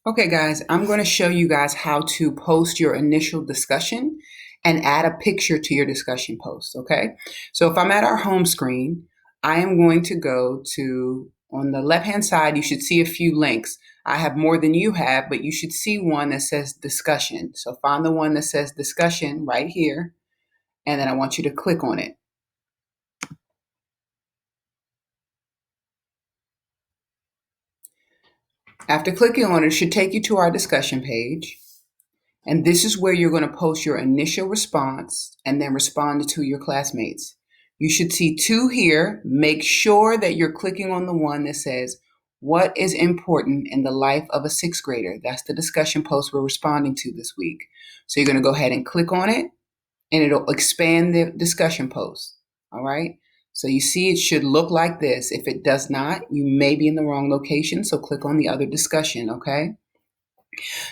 Okay, guys, I'm going to show you guys how to post your initial discussion and add a picture to your discussion post, okay? So if I'm at our home screen, I am going to go to, on the left-hand side, you should see a few links. I have more than you have, but you should see one that says discussion. So find the one that says discussion right here, and then I want you to click on it. After clicking on it, it should take you to our discussion page. And this is where you're going to post your initial response and then respond to your classmates. You should see two here. Make sure that you're clicking on the one that says, what is important in the life of a sixth grader? That's the discussion post we're responding to this week. So you're going to go ahead and click on it, and it'll expand the discussion post. All right. So you see it should look like this. If it does not, you may be in the wrong location. So click on the other discussion. Okay.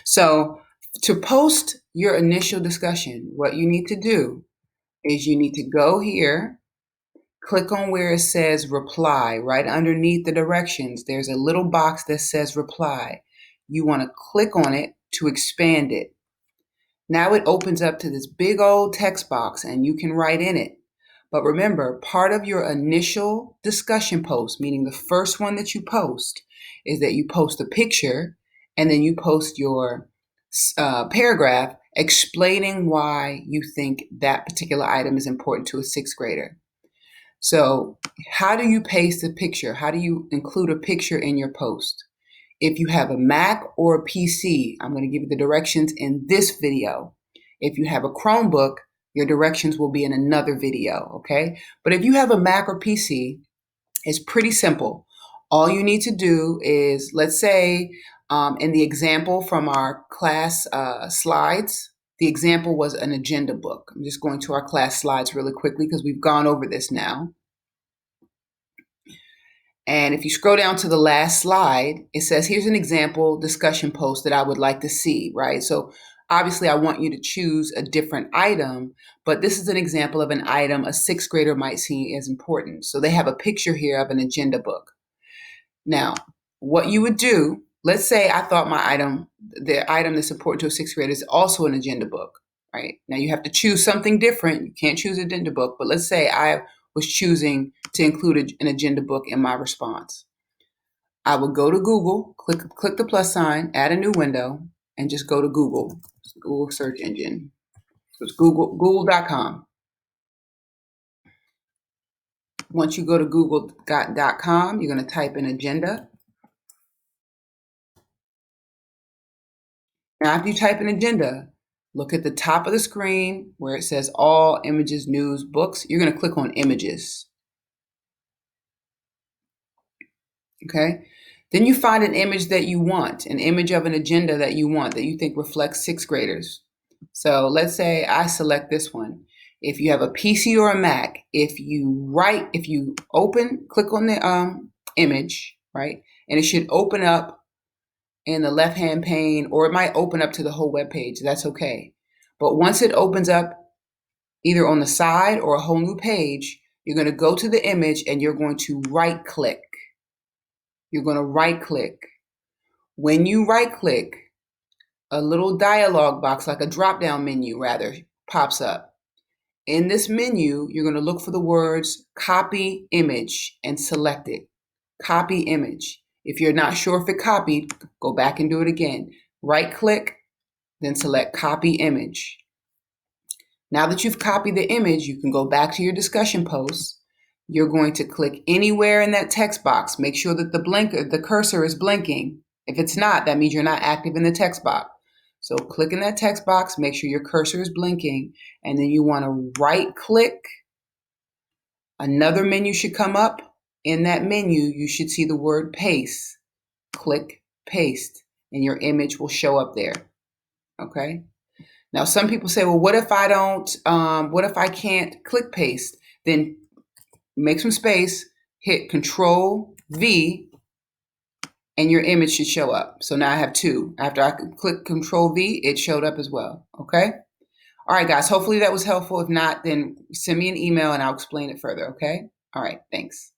So to post your initial discussion, what you need to do is you need to go here, click on where it says reply. Right underneath the directions, there's a little box that says reply. You want to click on it to expand it. Now it opens up to this big old text box and you can write in it. But remember, part of your initial discussion post, meaning the first one that you post, is that you post a picture and then you post your paragraph explaining why you think that particular item is important to a sixth grader. So how do you paste a picture? How do you include a picture in your post? If you have a Mac or a PC, I'm going to give you the directions in this video. If you have a Chromebook, your directions will be in another video, okay? But if you have a Mac or PC, it's pretty simple. All you need to do is, let's say, in the example from our class slides, the example was an agenda book. I'm just going to our class slides really quickly because we've gone over this now. And if you scroll down to the last slide, it says, here's an example discussion post that I would like to see, right? So obviously I want you to choose a different item, but this is an example of an item a sixth grader might see as important. So they have a picture here of an agenda book. Now, what you would do, let's say I thought the item that's important to a sixth grader is also an agenda book, right? Now you have to choose something different. You can't choose an agenda book, but let's say I was choosing to include an agenda book in my response. I would go to Google, click the plus sign, add a new window, and just go to Google. It's Google search engine. So it's google.com. Once you go to google.com, you're going to type in agenda. Now, after you type in agenda, look at the top of the screen where it says all images, news, books. You're going to click on images. Okay. Then you find an image that you want, an image of an agenda that you want, that you think reflects sixth graders. So let's say I select this one. If you have a PC or a Mac, if you click on the image, right, and it should open up in the left-hand pane, or it might open up to the whole web page. That's okay. But once it opens up either on the side or a whole new page, you're going to go to the image and you're going to right-click. You're going to right-click. When you right-click, a little dialog box, like a drop-down menu rather, pops up. In this menu, you're going to look for the words copy image and select it. Copy image. If you're not sure if it copied, go back and do it again. Right-click, then select copy image. Now that you've copied the image, you can go back to your discussion post. You're going to click anywhere in that text box. Make sure that the cursor is blinking. If it's not, that means you're not active in the text box. So click in that text box, make sure your cursor is blinking, and then you want to right-click. Another menu should come up. In that menu, you should see the word paste. Click paste, and your image will show up there. Okay? Now, some people say, well, what if I can't click paste? Then make some space, hit Control V, and your image should show up. So now I have two. After I click Control V, it showed up as well. Okay? All right, guys, hopefully that was helpful. If not, then send me an email and I'll explain it further. Okay? All right, thanks.